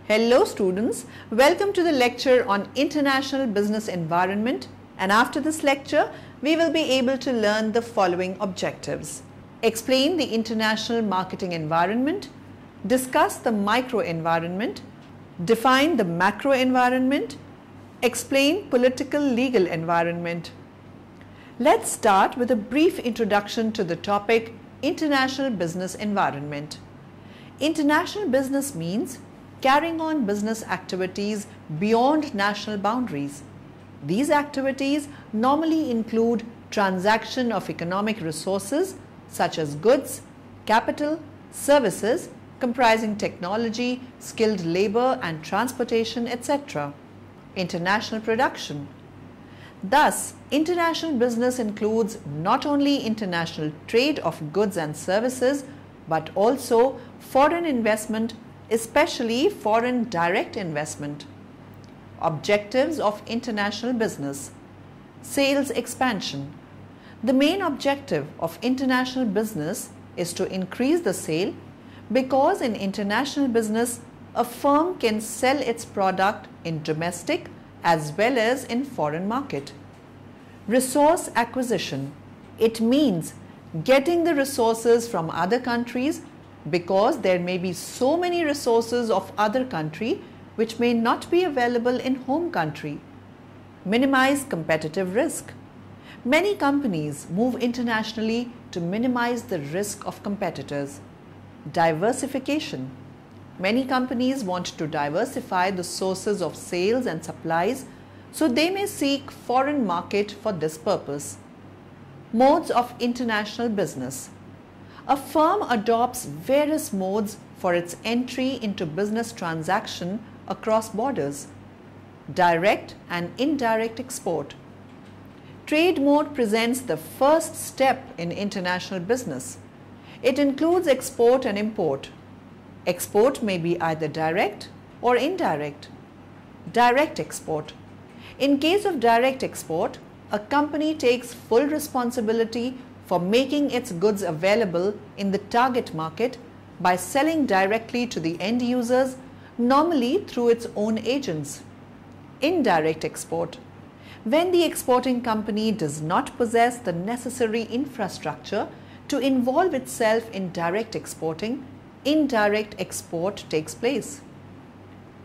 Hello students, welcome to the lecture on International Business Environment, and after this lecture we will be able to learn the following objectives. Explain the international marketing environment, discuss the micro environment, define the macro environment, explain political legal environment. Let's start with a brief introduction to the topic International Business Environment. International business means carrying on business activities beyond national boundaries. These activities normally include transaction of economic resources such as goods, capital, services comprising technology, skilled labor and transportation, etc. International production. Thus, international business includes not only international trade of goods and services, but also foreign investment, especially foreign direct investment. Objectives of international business. Sales expansion. The main objective of international business is to increase the sale because in international business, a firm can sell its product in domestic as well as in foreign market. Resource acquisition. It means getting the resources from other countries because there may be so many resources of other country which may not be available in home country. Minimize competitive risk. Many companies move internationally to minimize the risk of competitors. Diversification. Many companies want to diversify the sources of sales and supplies, so they may seek foreign market for this purpose. Modes of international business. A firm adopts various modes for its entry into business transaction across borders. Direct and indirect export. Trade mode presents the first step in international business. It includes export and import. Export may be either direct or indirect. Direct export. In case of direct export, a company takes full responsibility for making its goods available in the target market by selling directly to the end users, normally through its own agents. Indirect export. When the exporting company does not possess the necessary infrastructure to involve itself in direct exporting, indirect export takes place.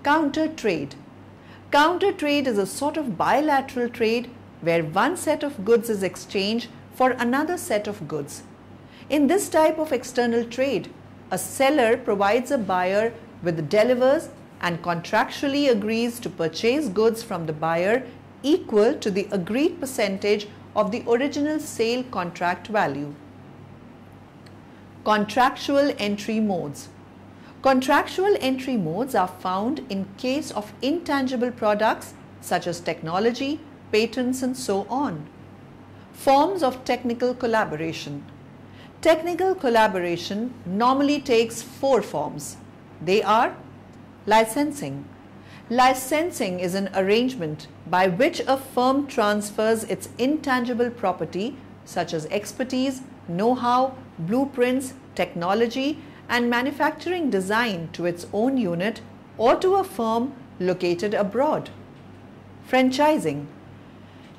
Counter trade. Counter trade is a sort of bilateral trade where one set of goods is exchanged for another set of goods. In this type of external trade, a seller provides a buyer with delivers and contractually agrees to purchase goods from the buyer equal to the agreed percentage of the original sale contract value. Contractual entry modes. Contractual entry modes are found in case of intangible products such as technology, patents and so on. Forms of technical collaboration. Technical collaboration normally takes 4 forms. They are licensing. Licensing is an arrangement by which a firm transfers its intangible property such as expertise, know-how, blueprints, technology and manufacturing design to its own unit or to a firm located abroad. Franchising.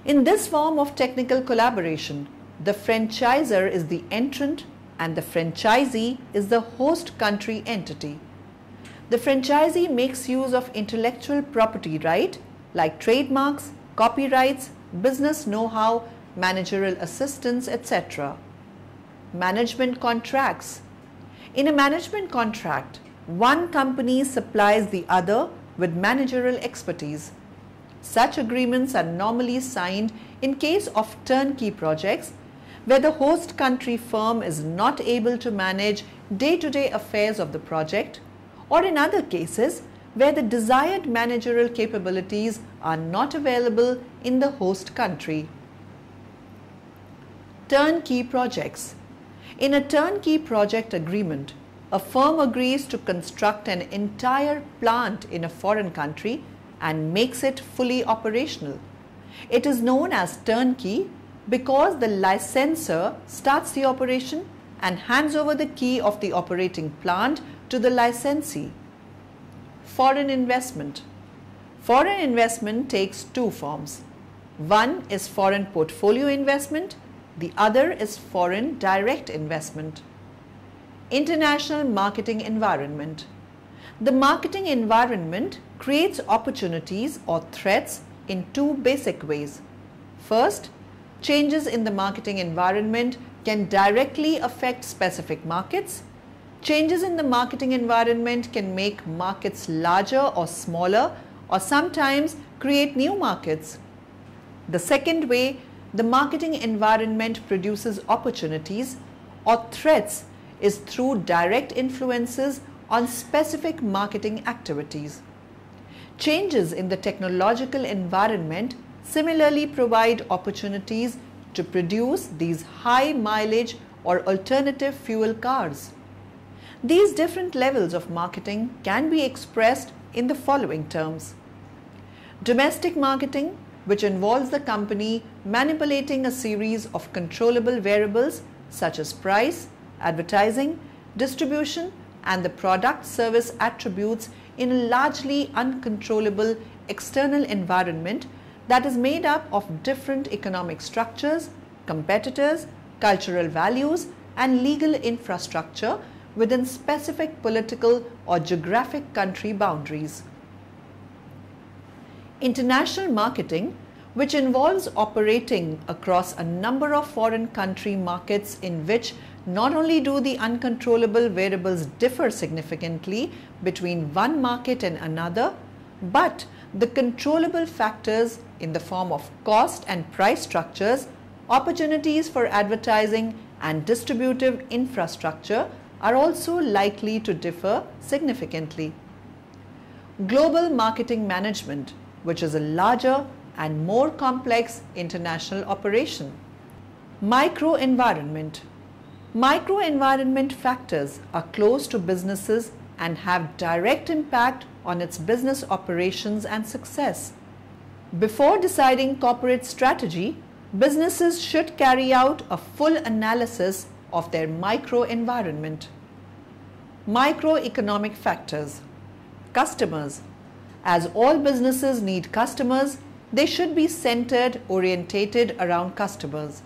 In this form of technical collaboration, the franchisor is the entrant and the franchisee is the host country entity. The franchisee makes use of intellectual property right like trademarks, copyrights, business know-how, managerial assistance, etc. Management contracts. In a management contract, one company supplies the other with managerial expertise. Such agreements are normally signed in case of turnkey projects where the host country firm is not able to manage day-to-day affairs of the project, or in other cases where the desired managerial capabilities are not available in the host country. Turnkey projects. In a turnkey project agreement, a firm agrees to construct an entire plant in a foreign country and makes it fully operational. It is known as turnkey because the licensor starts the operation and hands over the key of the operating plant to the licensee. foreign investment. Foreign investment takes two forms. One is foreign portfolio investment, the other is foreign direct investment. International marketing environment. The marketing environment creates opportunities or threats in two basic ways. First, changes in the marketing environment can directly affect specific markets. Changes in the marketing environment can make markets larger or smaller, or sometimes create new markets. The second way the marketing environment produces opportunities or threats is through direct influences on specific marketing activities. Changes in the technological environment similarly provide opportunities to produce these high mileage or alternative fuel cars. These different levels of marketing can be expressed in the following terms. Domestic marketing, which involves the company manipulating a series of controllable variables such as price, advertising, distribution, and the product service attributes in a largely uncontrollable external environment that is made up of different economic structures, competitors, cultural values, and legal infrastructure within specific political or geographic country boundaries. International marketing, which involves operating across a number of foreign country markets in which not only do the uncontrollable variables differ significantly between one market and another, but the controllable factors in the form of cost and price structures, opportunities for advertising, and distributive infrastructure are also likely to differ significantly. Global marketing management, which is a larger and more complex international operation. Microenvironment. Microenvironment factors are close to businesses and have direct impact on its business operations and success. Before deciding corporate strategy, businesses should carry out a full analysis of their microenvironment. Microeconomic factors. Customers. As all businesses need customers, they should be centered, orientated around customers.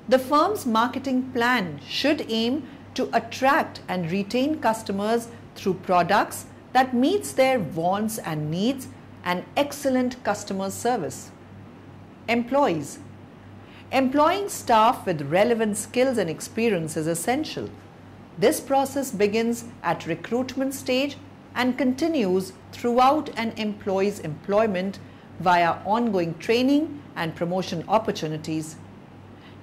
The firm's marketing plan should aim to attract and retain customers through products that meets their wants and needs and excellent customer service. Employees. Employing staff with relevant skills and experience is essential. This process begins at recruitment stage and continues throughout an employee's employment via ongoing training and promotion opportunities.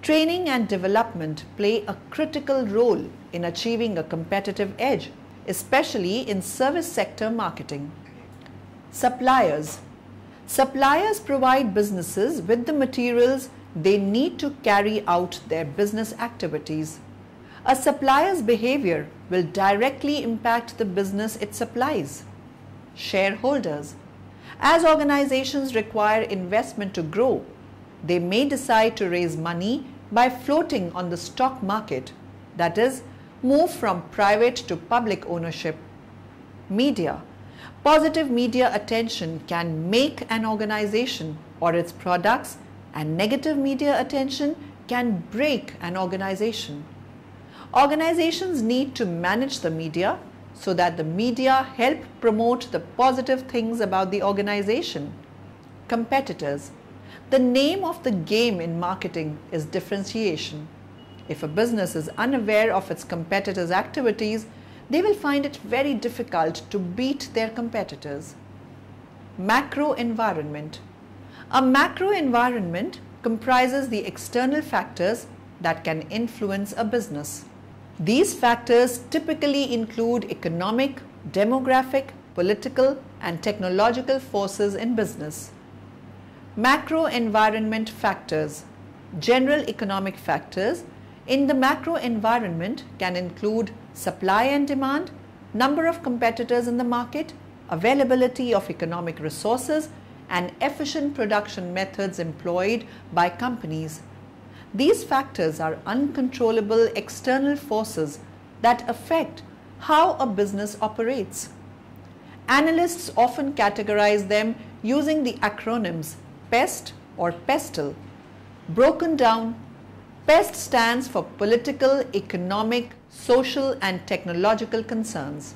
Training and development play a critical role in achieving a competitive edge, especially in service sector marketing. Suppliers. Suppliers provide businesses with the materials they need to carry out their business activities. A supplier's behavior will directly impact the business it supplies. Shareholders. As organizations require investment to grow, they may decide to raise money by floating on the stock market, that is, move from private to public ownership. Media. Positive media attention can make an organization or its products, and negative media attention can break an organization. Organizations need to manage the media so that the media help promote the positive things about the organization. Competitors. The name of the game in marketing is differentiation. If a business is unaware of its competitors' activities, they will find it very difficult to beat their competitors. Macro environment. A macro environment comprises the external factors that can influence a business. These factors typically include economic, demographic, political, and technological forces in business. Macro environment factors. General economic factors in the macro environment can include supply and demand, number of competitors in the market, availability of economic resources, and efficient production methods employed by companies. These factors are uncontrollable external forces that affect how a business operates. Analysts often categorize them using the acronyms PEST or PESTLE. Broken down, PEST stands for political, economic, social and technological concerns.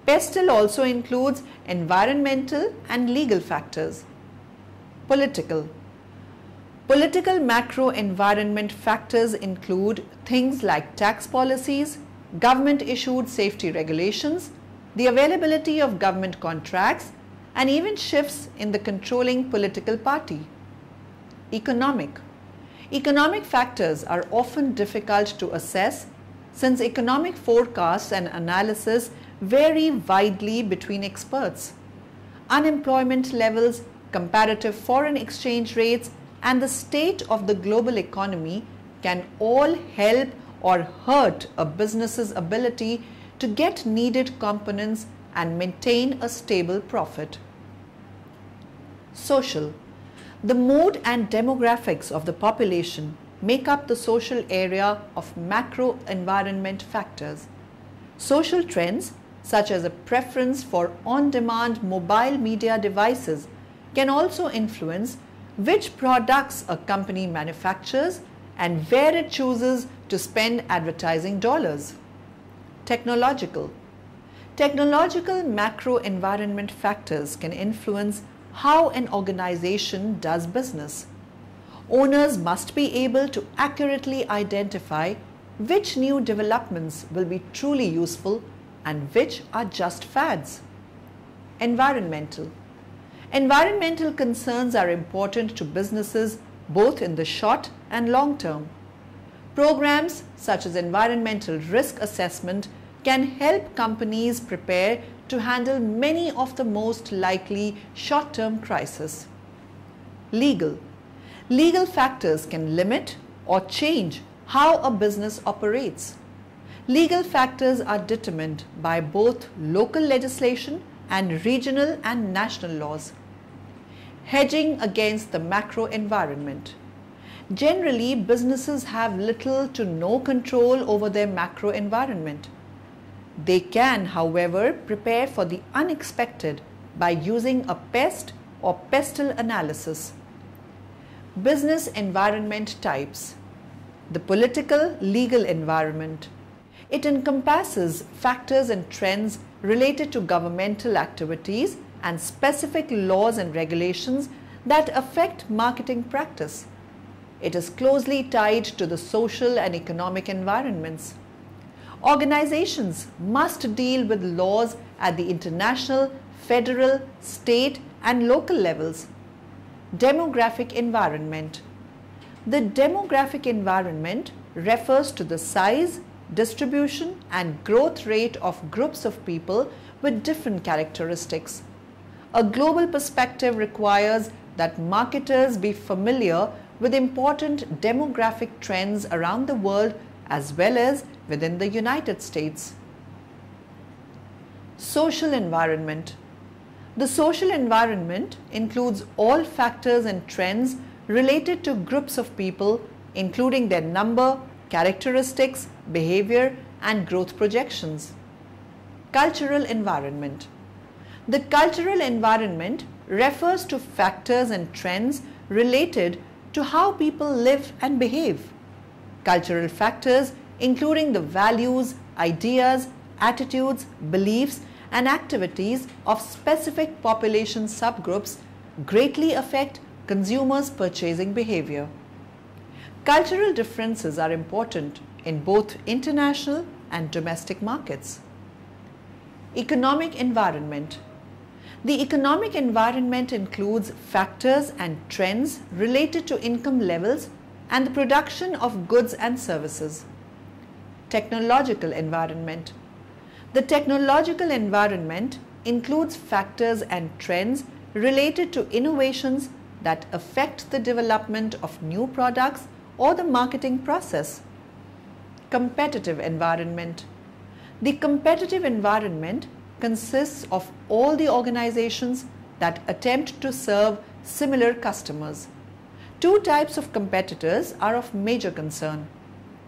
PESTLE also includes environmental and legal factors. Political. Political macro environment factors include things like tax policies, government issued safety regulations, the availability of government contracts, and even shifts in the controlling political party. Economic. Economic factors are often difficult to assess since economic forecasts and analysis vary widely between experts. Unemployment levels, comparative foreign exchange rates, and the state of the global economy can all help or hurt a business's ability to get needed components and maintain a stable profit. Social. The mood and demographics of the population make up the social area of macro environment factors. Social trends, such as a preference for on-demand mobile media devices, can also influence which products a company manufactures and where it chooses to spend advertising dollars. Technological. Technological macro environment factors can influence how an organization does business. Owners must be able to accurately identify which new developments will be truly useful and which are just fads. Environmental. Environmental concerns are important to businesses both in the short and long term. Programs such as environmental risk assessment can help companies prepare to handle many of the most likely short-term crises. Legal. Legal factors can limit or change how a business operates. Legal factors are determined by both local legislation and regional and national laws. Hedging against the macro environment. Generally, businesses have little to no control over their macro environment. They can, however, prepare for the unexpected by using a PEST or PESTLE analysis. Business environment types. The political, legal environment. It encompasses factors and trends related to governmental activities and specific laws and regulations that affect marketing practice. It is closely tied to the social and economic environments. Organizations must deal with laws at the international, federal, state, and local levels. Demographic environment. The demographic environment refers to the size, distribution, and growth rate of groups of people with different characteristics. A global perspective requires that marketers be familiar with important demographic trends around the world as well as within the United States. Social environment. The social environment includes all factors and trends related to groups of people, including their number, characteristics, behavior, and growth projections. Cultural environment. The cultural environment refers to factors and trends related to how people live and behave. Cultural factors, including the values, ideas, attitudes, beliefs, and activities of specific population subgroups, greatly affect consumers' purchasing behavior. Cultural differences are important in both international and domestic markets. Economic environment. The economic environment includes factors and trends related to income levels and the production of goods and services. Technological environment. The technological environment includes factors and trends related to innovations that affect the development of new products or the marketing process. Competitive environment. The competitive environment consists of all the organizations that attempt to serve similar customers. Two types of competitors are of major concern: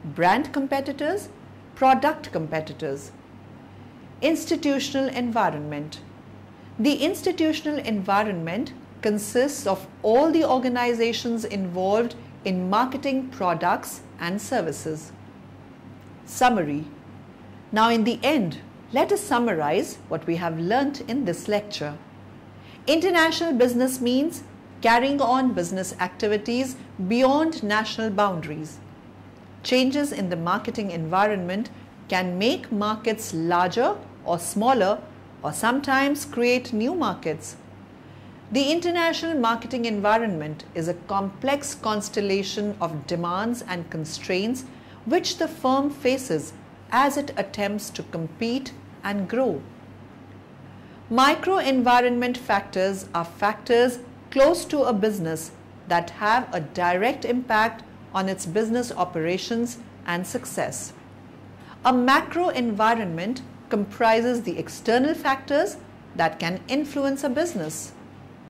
brand competitors, product competitors. Institutional environment. The institutional environment consists of all the organizations involved in marketing products and services. Summary. Now in the end, let us summarize what we have learnt in this lecture. International business means carrying on business activities beyond national boundaries. Changes in the marketing environment can make markets larger or smaller, or sometimes create new markets. The international marketing environment is a complex constellation of demands and constraints which the firm faces as it attempts to compete and grow. Microenvironment factors are factors close to a business that have a direct impact on its business operations and success. A macro environment comprises the external factors that can influence a business.